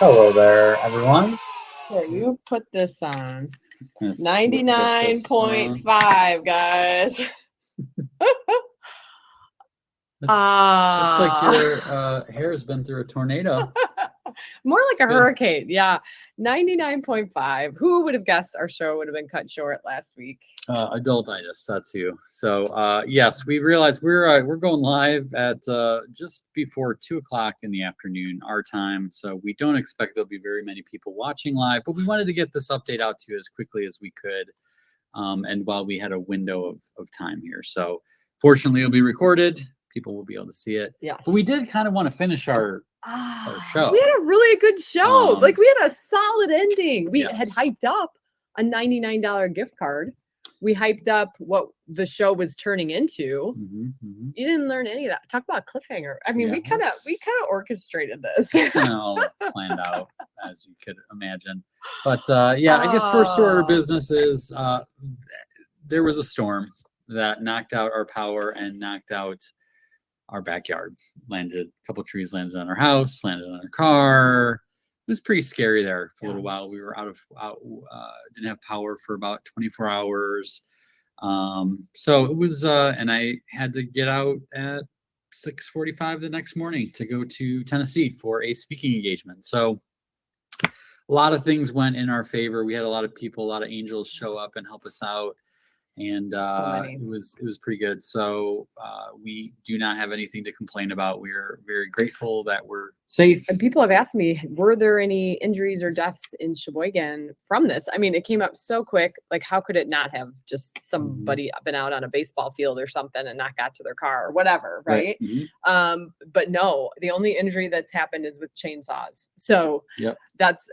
Hello there, everyone. Here, you put this on. Let's put this 99.5, guys. Looks like your hair has been through a tornado. More like It's a good. hurricane. Yeah. 99.5. Who would have guessed our show would have been cut short last week? Adultitis, that's you. So yes, we realized we're going live at just before 2 o'clock in the afternoon, our time. So we don't expect there'll be very many people watching live, but we wanted to get this update out to you as quickly as we could. And while we had a window of time here. So fortunately it'll be recorded. People will be able to see it. Yeah. But we did kind of want to finish our show. We had a really good show. We had a solid ending. We had Yes. hyped up a $99 gift card. We hyped up what the show was turning into. Mm-hmm. You didn't learn any of that. Talk about a cliffhanger. I mean, Yeah, we kind of orchestrated this. Kind of all planned out, as you could imagine. But yeah, I guess first order of business is there was a storm that knocked out our power and knocked out our backyard. A couple trees landed on our house, landed on our car. It was pretty scary there for a little while. We were didn't have power for about 24 hours. So it was, and I had to get out at 6:45 the next morning to go to Tennessee for a speaking engagement. So a lot of things went in our favor. We had a lot of people, a lot of angels show up and help us out. And it was pretty good. So we do not have anything to complain about. We're very grateful that we're safe. And people have asked me, were there any injuries or deaths in Sheboygan from this? I mean, it came up so quick. Like, how could it not have just somebody been out on a baseball field or something and not got to their car or whatever, right? Mm-hmm. But no, the only injury that's happened is with chainsaws. So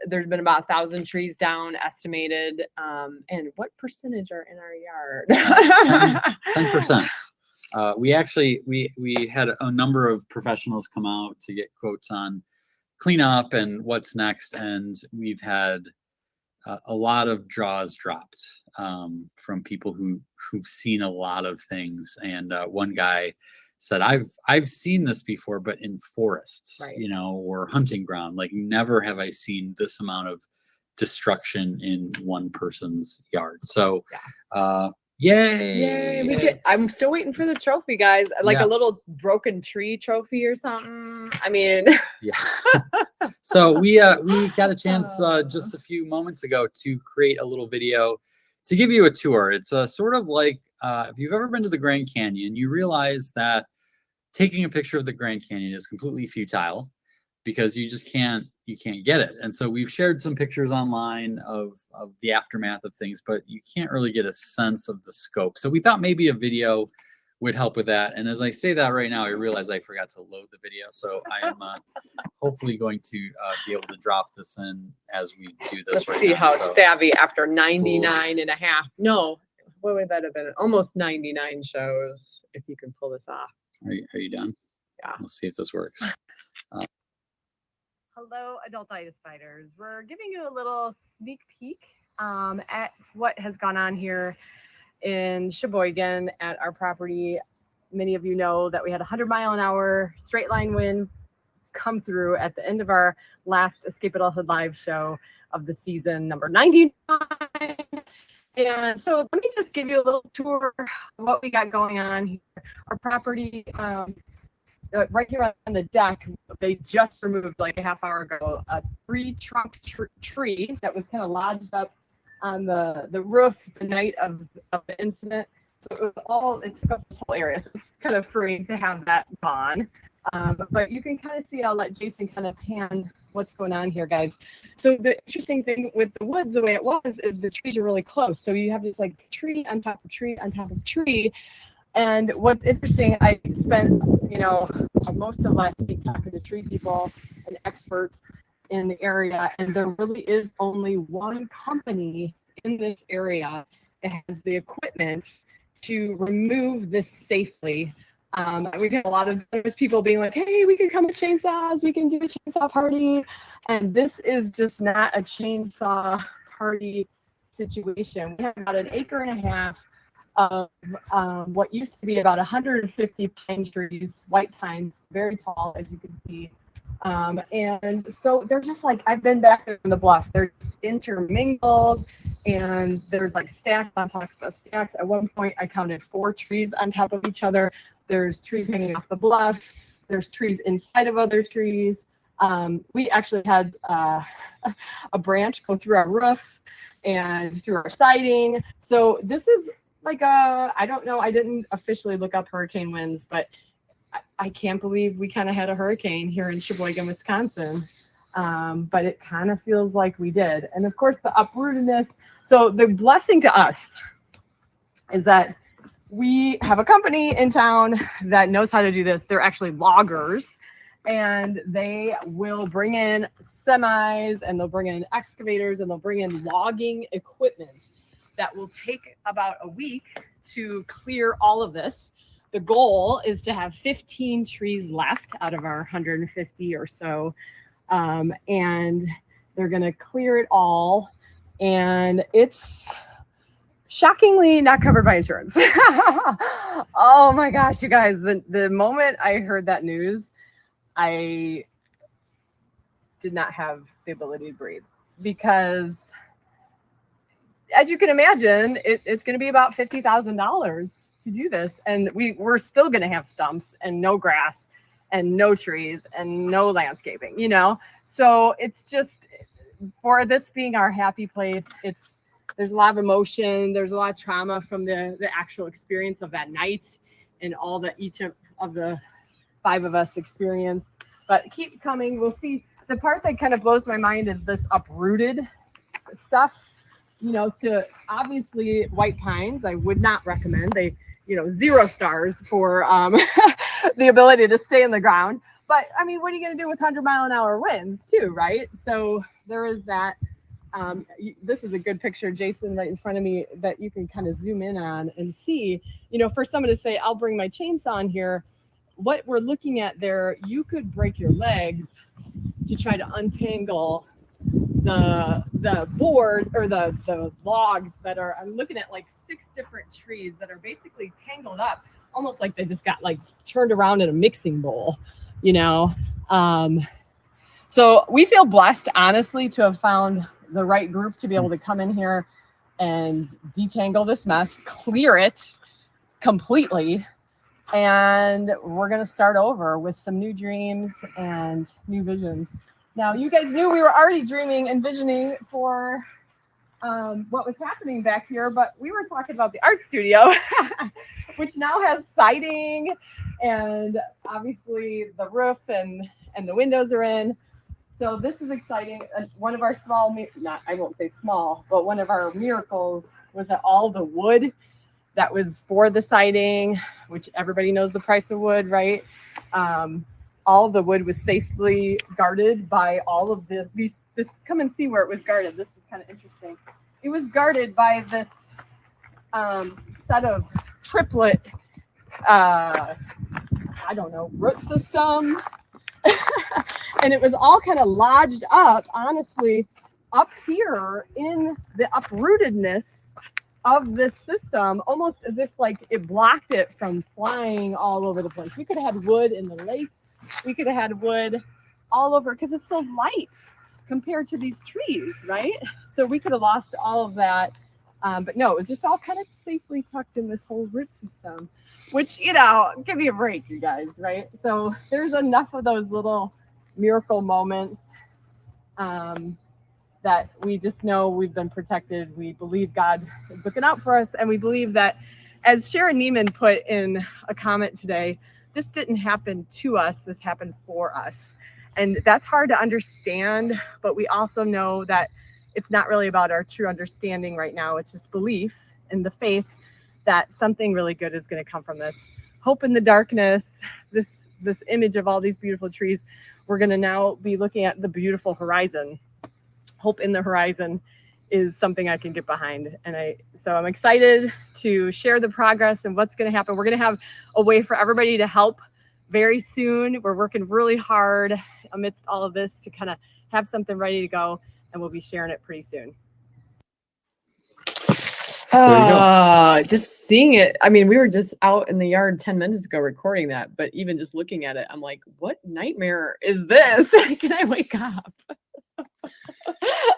there's been about 1,000 trees down estimated. And what percentage are in our yard? 10%. We actually we had a number of professionals come out to get quotes on cleanup and what's next, and we've had a lot of jaws dropped from people who've seen a lot of things. And one guy said, I've seen this before, but in forests, or hunting ground. Like, never have I seen this amount of destruction in one person's yard. So yay! I'm still waiting for the trophy, guys. Like a little broken tree trophy or something. I mean, So we got a chance just a few moments ago to create a little video to give you a tour. It's sort of like if you've ever been to the Grand Canyon, you realize that taking a picture of the Grand Canyon is completely futile because you just can't get it. And so we've shared some pictures online of the aftermath of things, but you can't really get a sense of the scope. So we thought maybe a video would help with that. And as I say that right now, I realize I forgot to load the video. So I am hopefully going to be able to drop this in as we do this. Let's see how savvy after 99 and a half. No, what would that have been? Almost 99 shows, if you can pull this off. Are you done? Yeah. Let's see if this works. Hello, Adultitis Fighters. We're giving you a little sneak peek at what has gone on here in Sheboygan at our property. Many of you know that we had a 100-mile-an-hour straight line wind come through at the end of our last Escape Adulthood live show of the season, number 99. And so let me just give you a little tour of what we got going on here. Our property, right here on the deck, they just removed like a half hour ago a 3-trunk tree that was kind of lodged up on the roof the night of the incident. So it took up this whole area. So it's kind of freeing to have that gone. But you can kind of see, I'll let Jason kind of pan what's going on here, guys. So the interesting thing with the woods, the way it was, is the trees are really close. So you have this like tree on top of tree on top of tree. And what's interesting, I spent, most of last week talking to tree people and experts in the area, and there really is only one company in this area that has the equipment to remove this safely. We've had a lot of people being like, hey, we can come with chainsaws, we can do a chainsaw party. And this is just not a chainsaw party situation. We have about 1.5 acres of what used to be about 150 pine trees, white pines, very tall, as you can see And so they're just like, I've been back there in the bluff. They're just intermingled, and there's like stacks on top of stacks. At one point, I counted 4 trees on top of each other. There's trees hanging off the bluff. There's trees inside of other trees. We actually had a branch go through our roof and through our siding. So this is like I don't know, I didn't officially look up hurricane winds, but I can't believe we kind of had a hurricane here in Sheboygan, Wisconsin. But it kind of feels like we did. And of course, the uprootedness. So the blessing to us is that we have a company in town that knows how to do this. They're actually loggers, and they will bring in semis, and they'll bring in excavators, and they'll bring in logging equipment that will take about a week to clear all of this. The goal is to have 15 trees left out of our 150 or so. And they're going to clear it all. And it's shockingly not covered by insurance. Oh my gosh, you guys, the moment I heard that news, I did not have the ability to breathe, because as you can imagine, it's going to be about $50,000 to do this. And we're still going to have stumps and no grass and no trees and no landscaping, you know? So it's just, for this being our happy place, there's a lot of emotion. There's a lot of trauma from the actual experience of that night and all that each of the 5 of us experienced. But keep coming. We'll see. The part that kind of blows my mind is this uprooted stuff. You know, to obviously white pines, I would not recommend. They, 0 stars for the ability to stay in the ground. But I mean, what are you going to do with 100-mile-an-hour winds too, right? So there is that. This is a good picture, Jason, right in front of me, that you can kind of zoom in on and see. For someone to say, I'll bring my chainsaw in here, what we're looking at there, you could break your legs to try to untangle the board or the logs that are, I'm looking at like 6 different trees that are basically tangled up, almost like they just got like turned around in a mixing bowl, so we feel blessed, honestly, to have found the right group to be able to come in here and detangle this mess, clear it completely, and we're going to start over with some new dreams and new visions. Now, you guys knew we were already dreaming and visioning for what was happening back here, but we were talking about the art studio, which now has siding, and obviously the roof and the windows are in. So this is exciting. One of our I won't say small, but one of our miracles was that all the wood that was for the siding, which everybody knows the price of wood, right? All the wood was safely guarded by all of these. Come and see where it was guarded. This is kind of interesting. It was guarded by this set of triplet, root system. And it was all kind of lodged up, honestly, up here in the uprootedness of this system, almost as if like it blocked it from flying all over the place. We could have had wood in the lake. We could have had wood all over because it's so light compared to these trees, right? So we could have lost all of that. But no, it was just all kind of safely tucked in this whole root system, which, give me a break, you guys, right? So there's enough of those little miracle moments that we just know we've been protected. We believe God is looking out for us. And we believe that, as Sharon Neiman put in a comment today, this didn't happen to us, this happened for us. And that's hard to understand, but we also know that it's not really about our true understanding right now. It's just belief in the faith that something really good is going to come from this. Hope in the darkness, this image of all these beautiful trees. We're going to now be looking at the beautiful horizon. Hope in the horizon is something I can get behind. And so I'm excited to share the progress and what's going to happen. We're going to have a way for everybody to help very soon. We're working really hard amidst all of this to kind of have something ready to go, and we'll be sharing it pretty soon. there you go. Just seeing it. I mean, we were just out in the yard 10 minutes ago recording that, but even just looking at it, I'm like, what nightmare is this? Can I wake up?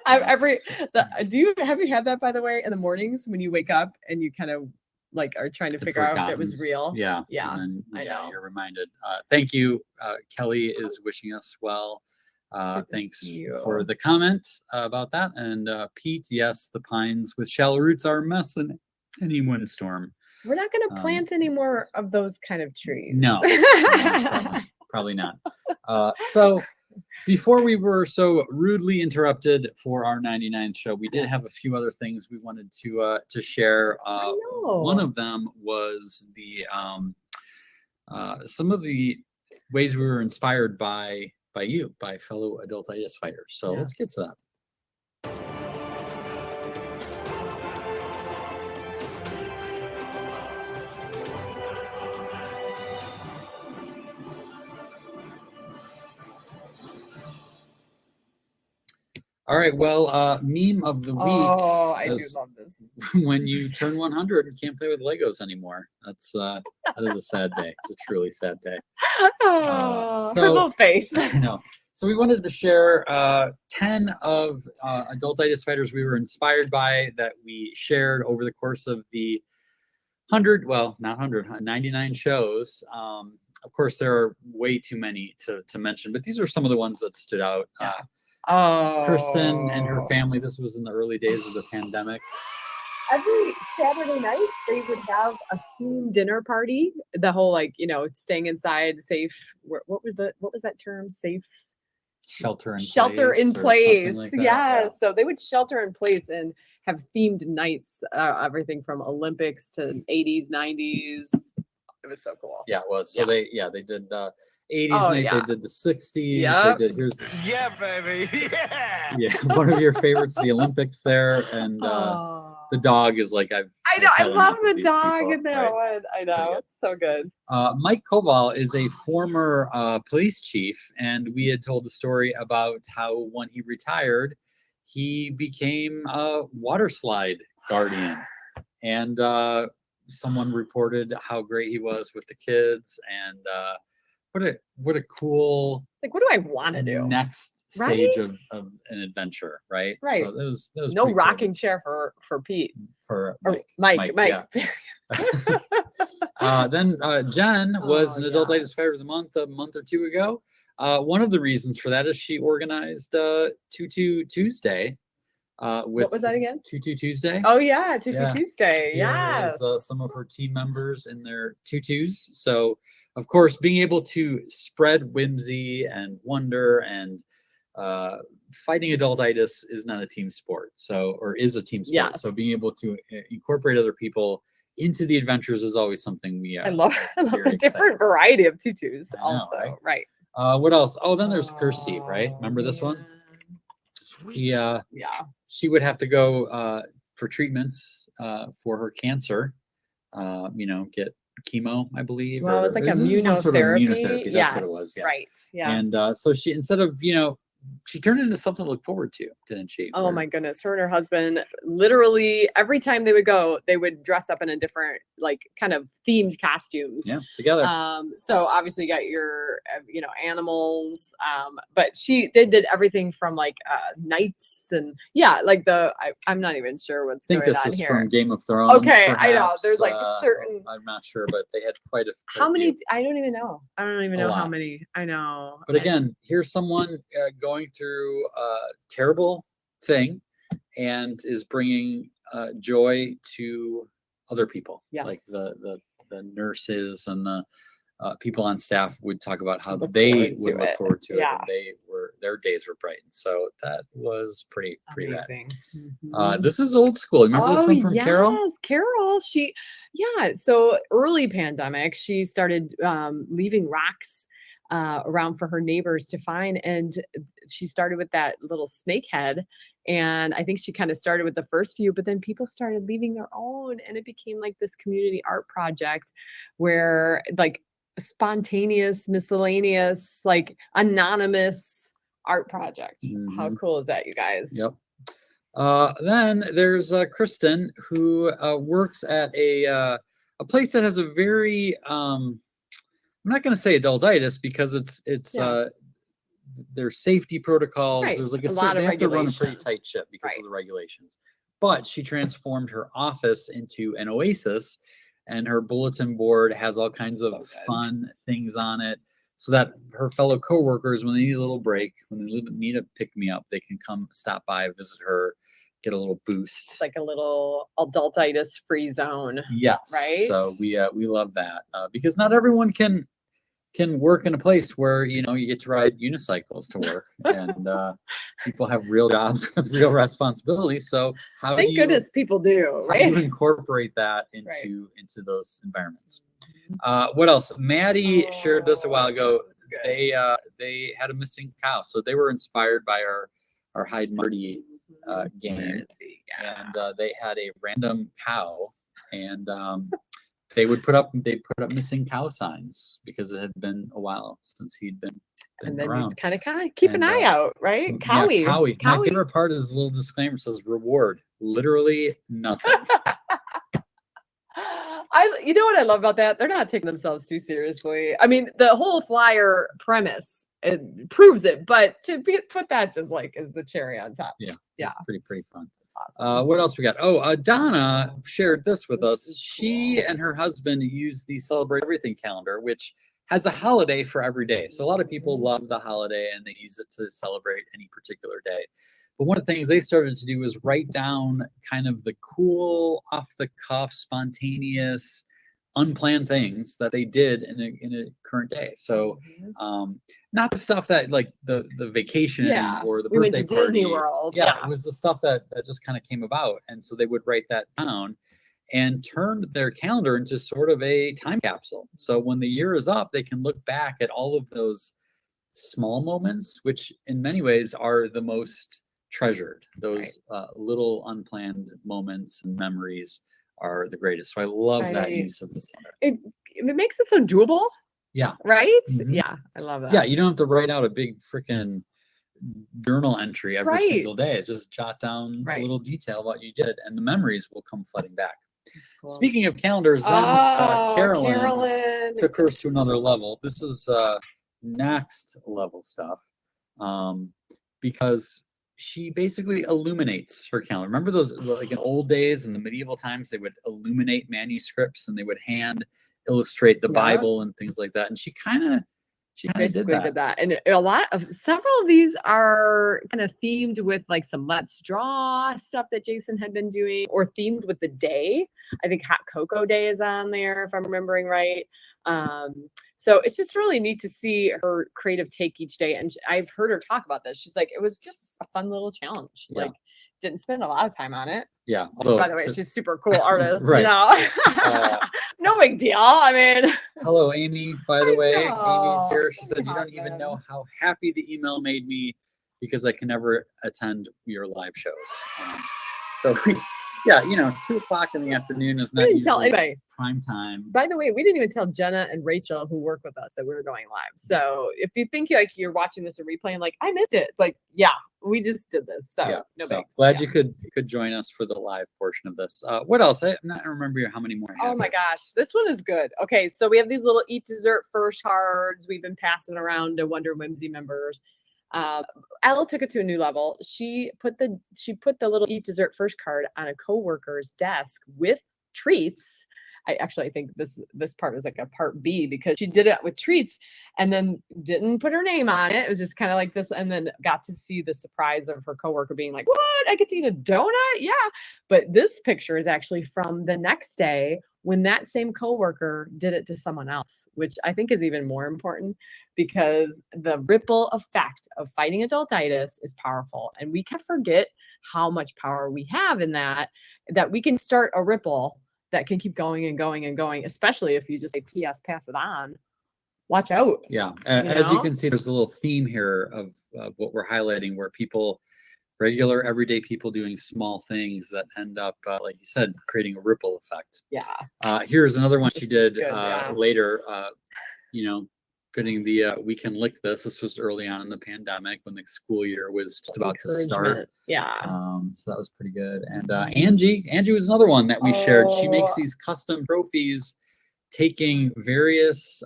Have you had that, by the way, in the mornings when you wake up and you kind of like are trying to figure out if it was real? Yeah. Yeah. And then, I know. You're reminded. Thank you. Kelly is wishing us well. Thanks for the comment about that. And Pete, yes, the pines with shallow roots are a mess in any windstorm. We're not going to plant any more of those kind of trees. No, probably not. So before we were so rudely interrupted for our 99th show, we did have a few other things we wanted to share. One of them was the some of the ways we were inspired by fellow Adultitis Fighters. So let's get to that. All right, well, meme of the week. Oh, I do love this. When you turn 100 and can't play with Legos anymore. That is a sad day. It's a truly sad day. Her little face. No. So we wanted to share 10 of Adultitis Fighters we were inspired by that we shared over the course of the 99 shows. Of course, there are way too many to mention, but these are some of the ones that stood out. Kristen and her family, this was in the early days of the pandemic. Every Saturday night, they would have a themed dinner party. The whole, staying inside, safe. What was that term? Safe. Shelter in place. Like that. Yeah. So they would shelter in place and have themed nights, everything from Olympics to 80s, 90s. It was so cool. Yeah, it was. So they did the 80s night, they did the 60s, they did baby. Yeah, one of your favorites, the Olympics there, and the dog is like I love the dog in that one. I know, it's so good. Mike Koval is a former police chief, and we had told the story about how when he retired, he became a water slide guardian, and someone reported how great he was with the kids, and what a cool, like, what do I want to do next stage of an adventure, right? Right. So that was no rocking chair for Pete, for Mike. Yeah. Then Jen was an Adultitis Fighter of the Month a month or two ago. One of the reasons for that is she organized Tutu Tuesday. What was that again? Tutu Tuesday. Oh yeah, Tutu Tuesday. Yeah. Some of her team members in their tutus. So, of course, being able to spread whimsy and wonder and fighting adultitis is not a team sport. Or is a team sport. Yes. So being able to incorporate other people into the adventures is always something we. I love a different variety of tutus. Also, right. What else? Oh, then there's Kirsty, right? Remember this one? Yeah. She would have to go for treatments for her cancer. Get chemo, I believe. Well, it's like immunotherapy. Some sort of immunotherapy. That's what it was. Yeah. Right. Yeah. And so she, instead of she turned into something to look forward to, didn't she? Oh my goodness. Her and her husband, literally every time they would go, they would dress up in a different, kind of themed costumes. Yeah, together. So obviously you got your, animals. But they did everything from knights and I'm not even sure what's going on here. I think this is from Game of Thrones. Okay, perhaps. I know. There's certain. I'm not sure, but they had quite a. How many? I don't even know. I don't even know how many. I know. But again, here's someone going through a terrible thing and is bringing joy to other people. Yes. Like the nurses and the people on staff would talk about how they would look forward to it. And their days were brightened. So that was pretty amazing. Bad. This is old school. Remember this one from Carol? Yes, Carol. So early pandemic, she started leaving rocks around for her neighbors to find, and she started with that little snake head, and I think she kind of started with the first few, but then people started leaving their own, and it became like this community art project where spontaneous, miscellaneous, anonymous art project. How cool is that, you guys? Yep. Then there's Kristen, who works at a place that has a very I'm not going to say adultitis because it's there's safety protocols. Right. There's like A lot of they have to run a pretty regulation. tight ship because Right. of the regulations. But she transformed her office into an oasis, and her bulletin board has all kinds of So good. fun things on it, so that her fellow coworkers, when they need a little break, when they need a pick me up, they can come stop by, visit her, get a little boost. It's like a little adultitis free zone. Yes. Right? So we love that because not everyone can work in a place where you get to ride unicycles to work, and people have real jobs with real responsibilities. So Thank goodness people do, how do you right? incorporate that into Right. into those environments? What else? Maddie shared this a while ago. This is good. They had a missing cow, so they were inspired by our Hide Marty game, Where is he? Yeah. and they had a random cow, and they put up missing cow signs because it had been a while since he'd been And then around. you kind of keep an eye out, right? Cowie. Yeah, Cowie. My favorite part is the little disclaimer says reward. Literally nothing. You know what I love about that? They're not taking themselves too seriously. I mean, the whole flyer premise, it proves it, but put that just like as the cherry on top. Yeah. Yeah. It's pretty fun. Awesome. What else we got? Oh, Donna shared this with This us. is She cool. and her husband use the Celebrate Everything calendar, which has a holiday for every day. So a lot of people love the holiday and they use it to celebrate any particular day. But one of the things they started to do was write down kind of the cool, off the cuff, spontaneous, unplanned things that they did in a current day. So not the stuff that like the vacation Yeah. or the We went birthday to Disney party. World. Yeah, it was the stuff that just kind of came about. And so they would write that down and turned their calendar into sort of a time capsule. So when the year is up, they can look back at all of those small moments, which in many ways are the most treasured. Those little unplanned moments and memories are the greatest. So I love that Right. use of this calendar. It makes it so doable, Yeah. right? Mhm. Yeah, I love that. Yeah, you don't have to write out a big freaking journal entry every single Right. day. Just jot down a Right. little detail what you did, and the memories will come flooding back. That's cool. Speaking of calendars, then Oh, Carolyn took hers to another level. This is next level stuff, because she basically illuminates her calendar. Remember those, like in old days in the medieval times, they would illuminate manuscripts and they would hand illustrate the Yeah. Bible and things like that. And she kind of basically did that. And several of these are kind of themed with like some Let's Draw stuff that Jason had been doing, or themed with the day. I think Hot Cocoa Day is on there, if I'm remembering right. So it's just really neat to see her creative take each day. And I've heard her talk about this. She's like, it was just a fun little challenge. Yeah. Like, didn't spend a lot of time on it. Yeah. By the way, she's super cool artist, Right. you know. No big deal. I mean, hello, Amy, by the way. know. Amy's here. She said, Hi, you don't even Jen. know how happy the email made me because I can never attend your live shows. So, yeah, 2:00 in the afternoon is we not didn't tell usually anybody. prime time. By the way, we didn't even tell Jenna and Rachel, who work with us, that we were going live. So if you think like you're watching this in replay and like, I missed it, it's like, yeah, we just did this. So Yeah, no so bigs. glad Yeah. you could join us for the live portion of this. What else? I'm not remember how many more I have. Oh my here. gosh, this one is good. Okay, so we have these little eat dessert first cards we've been passing around to Wonder Whimsy members. Ella took it to a new level. She put the little eat dessert first card on a coworker's desk with treats. I think this part was like a part B because she did it with treats and then didn't put her name on it. It was just kind of like this, and then got to see the surprise of her coworker being like, "What? I get to eat a donut?" Yeah. But this picture is actually from the next day when that same coworker did it to someone else, which I think is even more important because the ripple effect of fighting adultitis is powerful, and we can forget how much power we have in that we can start a ripple that can keep going and going and going, especially if you just say, P.S., pass it on. Watch out. Yeah. As you know? can see, there's a little theme here of what we're highlighting where regular everyday people doing small things that end up, like you said, creating a ripple effect. Yeah. Here's another one she This is did good, yeah. later, getting the We Can Lick This. This was early on in the pandemic when the school year was just about to start. Encouragement. Yeah. So that was pretty good. And Angie was another one that we shared. She makes Oh. these custom trophies, taking various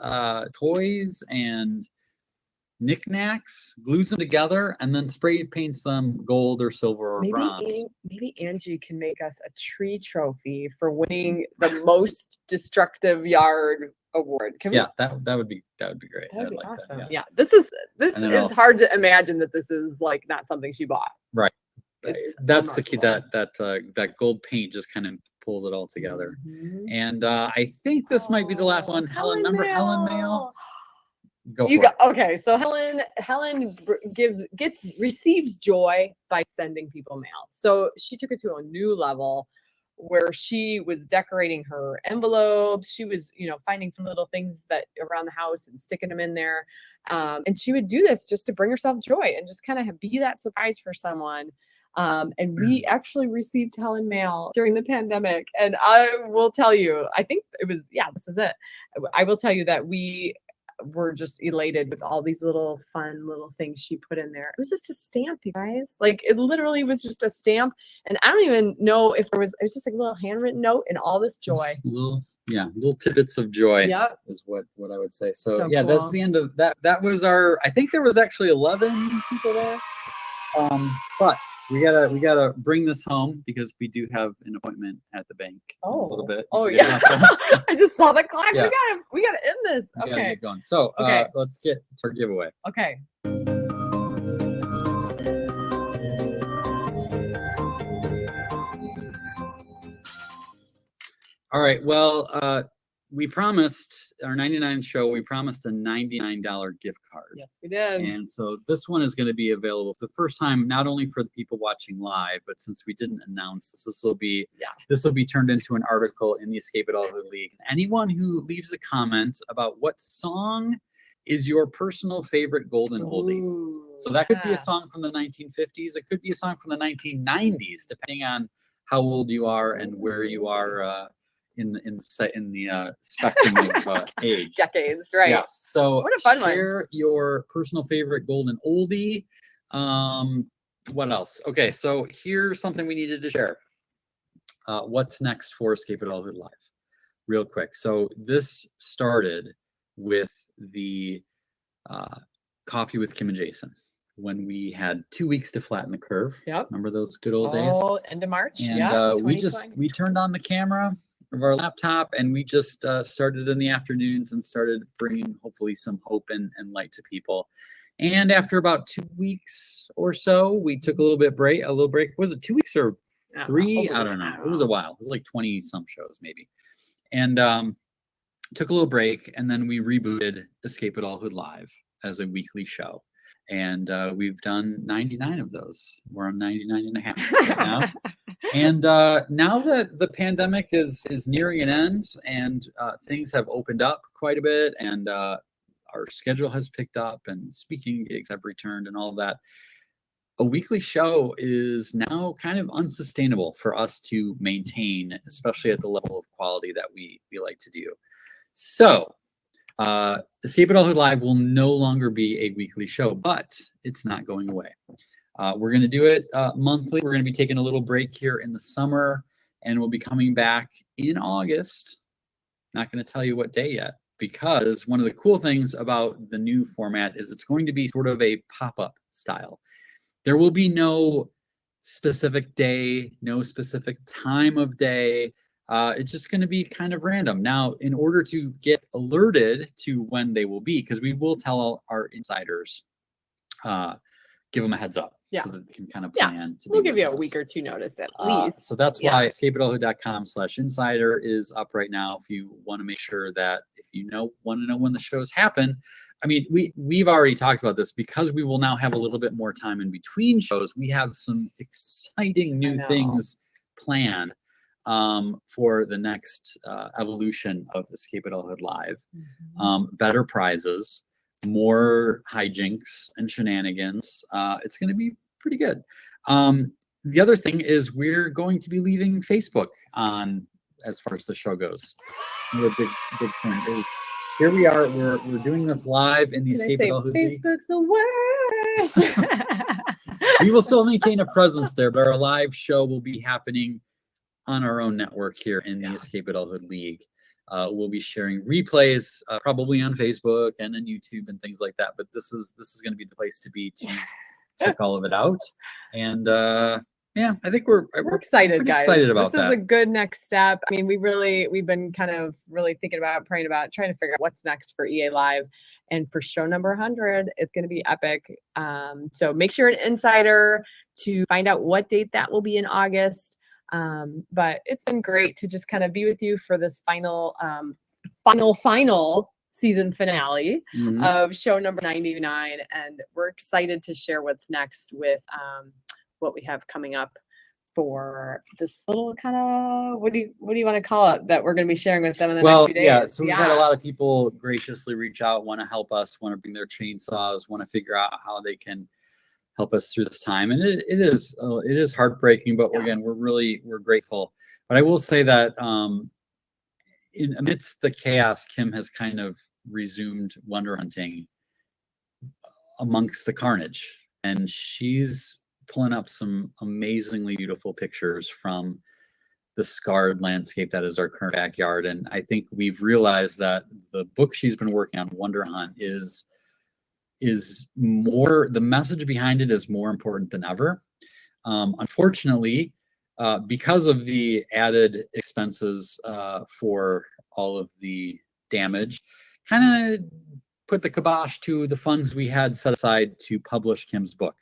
toys and knickknacks, glues them together, and then spray paints them gold or silver or bronze. Maybe Angie can make us a tree trophy for winning the most destructive yard award. Can we? Yeah, that would be great. That'd I'd be like awesome. that. Yeah, this is And then hard to imagine that this is like not something she bought. Right. It's That's the key. remarkable. That gold paint just kind of pulls it all together. Mhm. And I think this might be the last one. Helen, remember Helen Mail? Go for it. Okay, so Helen receives joy by sending people mail. So she took it to a new level where she was decorating her envelopes. She was, finding some little things that around the house and sticking them in there. And she would do this just to bring herself joy and just kind of be that surprise for someone. And we actually received Helen mail during the pandemic. And I will tell you, I think it was, this is it. I will tell you that we were just elated with all these fun little things she put in there. It was just a stamp, you guys. Like it literally was just a stamp. And I don't even know if it was just like a little handwritten note and all this joy. Just little tidbits of joy. Yep. Is what I would say. So So yeah, that's cool. the end of that. That was I think there was actually 11 people there. But we gotta bring this home because we do have an appointment at the bank in a little bit. Oh You forget yeah. about that? I just saw the clock. Yeah. We gotta end this. We gotta Okay. get going. So Okay. let's get to our giveaway. Okay. All right. Well, we promised our 99th show. We promised a $99 gift card. Yes, we did. And so this one is going to be available for the first time, not only for the people watching live, but since we didn't announce this will be turned into an article in the Escape Adulthood League. Anyone who leaves a comment about what song is your personal favorite golden oldie. Ooh, So that could be a song yes. from the 1950s. It could be a song from the 1990s, depending on how old you are and where you are in the spectrum of age. Decades, right? Yes. So What a fun one. share your personal favorite golden oldie. What else? Okay, so here's something we needed to share. What's next for Escape Adulthood Live? Real quick. So this started with the Coffee with Kim and Jason when we had 2 weeks to flatten the curve. Yep. Remember those good old days? Oh, end of March. And Yeah. we turned on the camera of our laptop and we just started in the afternoons and started bringing hopefully some hope and light to people. And after about 2 weeks or so, we took a little break. Was it 2 weeks or three? I don't know. It was a while. It was like 20 some shows maybe. And took a little break, and then we rebooted Escape Adulthood Live as a weekly show. And we've done 99 of those. We're on 99 and a half right now. And now that the pandemic is nearing an end and things have opened up quite a bit and our schedule has picked up and speaking gigs have returned and all of that, a weekly show is now kind of unsustainable for us to maintain, especially at the level of quality that we like to do. So Escape Adulthood Live will no longer be a weekly show, but it's not going away. We're going to do it monthly. We're going to be taking a little break here in the summer, and we'll be coming back in August. Not going to tell you what day yet, because one of the cool things about the new format is it's going to be sort of a pop-up style. There will be no specific day, no specific time of day. It's just going to be kind of random. Now, in order to get alerted to when they will be, because we will tell our insiders, give them a heads up so that they can kind of plan. We'll give you a week or two notice at least. So that's why escapeadulthood.com/insider is up right now. If you want to make sure that if you want to know when the shows happen. I mean, we've already talked about this because we will now have a little bit more time in between shows. We have some exciting new things planned for the next evolution of Escape Adulthood Live. Better prizes, more hijinks and shenanigans. It's going to be pretty good. The other thing is we're going to be leaving Facebook on as far as the show goes. Another big thing is here we are. We're doing this live in the Can I Escape say Adulthood League. Facebook's the worst? We will still maintain a presence there, but our live show will be happening on our own network here in the Escape Adulthood League. We'll be sharing replays, probably on Facebook and on YouTube and things like that. But this is going to be the place to be to check all of it out. And yeah, I think we're excited, guys. Excited about this that. is a good next step. I mean, we've been kind of really thinking about, praying about, trying to figure out what's next for EA Live. And for show number 100, it's going to be epic. So make sure an insider to find out what date that will be in August. But it's been great to just kind of be with you for this final season finale of show number 99. And we're excited to share what's next with what we have coming up for this little kind of, what do you want to call it, that we're going to be sharing with them in the next few days? Yeah, so we've had a lot of people graciously reach out, want to help us, want to bring their chainsaws, want to figure out how they can help us through this time. And it is heartbreaking, but again, we're grateful. But I will say that amidst the chaos, Kim has kind of resumed wonder hunting amongst the carnage, and she's pulling up some amazingly beautiful pictures from the scarred landscape that is our current backyard. And I think we've realized that the book she's been working on, Wonder Hunt, is more, the message behind it is more important than ever. Unfortunately, because of the added expenses for all of the damage, kind of put the kibosh to the funds we had set aside to publish Kim's book.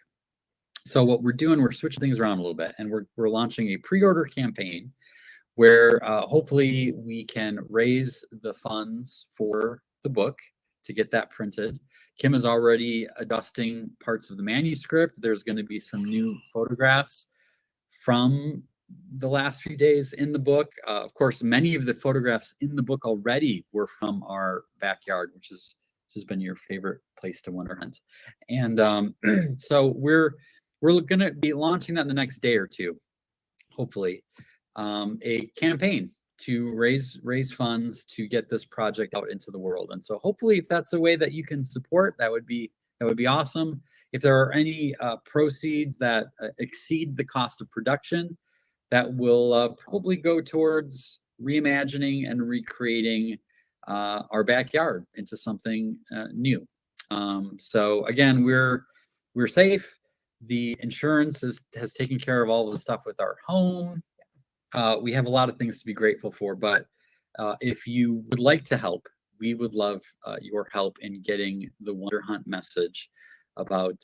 So what we're doing, we're switching things around a little bit, and we're launching a pre-order campaign where hopefully we can raise the funds for the book to get that printed. Kim is already adjusting parts of the manuscript. There's going to be some new photographs from the last few days in the book. Of course, many of the photographs in the book already were from our backyard, which has been your favorite place to wonder hunt. And so we're going to be launching that in the next day or two, hopefully, a campaign to raise funds to get this project out into the world. And so hopefully, if that's a way that you can support, that would be awesome. If there are any proceeds that exceed the cost of production, that will probably go towards reimagining and recreating our backyard into something new. So again, we're safe. The insurance has taken care of all of the stuff with our home. We have a lot of things to be grateful for, but if you would like to help, we would love your help in getting the Wonder Hunt message about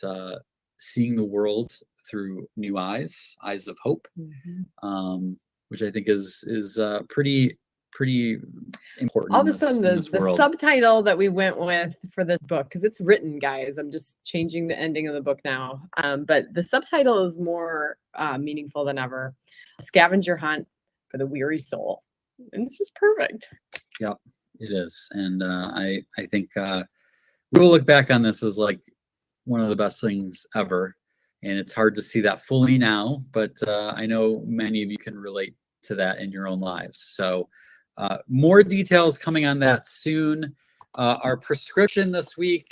seeing the world through new eyes of hope, which I think is pretty important. All of a sudden, the subtitle that we went with for this book, because it's written, guys, I'm just changing the ending of the book now, but the subtitle is more meaningful than ever. Scavenger Hunt for the Weary Soul. And it's just perfect. Yep, it is. And I think we'll look back on this as like one of the best things ever. And it's hard to see that fully now, but I know many of you can relate to that in your own lives. So more details coming on that soon. Our prescription this week,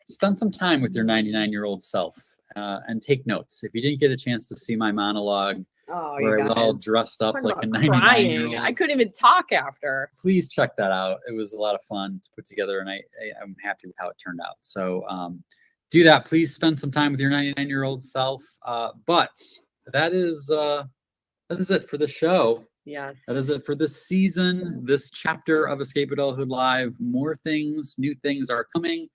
spend some time with your 99-year-old self and take notes. If you didn't get a chance to see my monologue, where I was all dressed up like a 99-year-old. I couldn't even talk after. Please check that out. It was a lot of fun to put together, and I'm happy with how it turned out. So do that. Please spend some time with your 99-year-old self. But that is it for the show. Yes. That is it for this season, this chapter of Escape Adulthood Live. More things, new things are coming.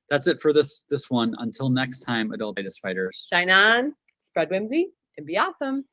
That's it for this one. Until next time, Adultitis Fighters. Shine on, spread whimsy, and be awesome.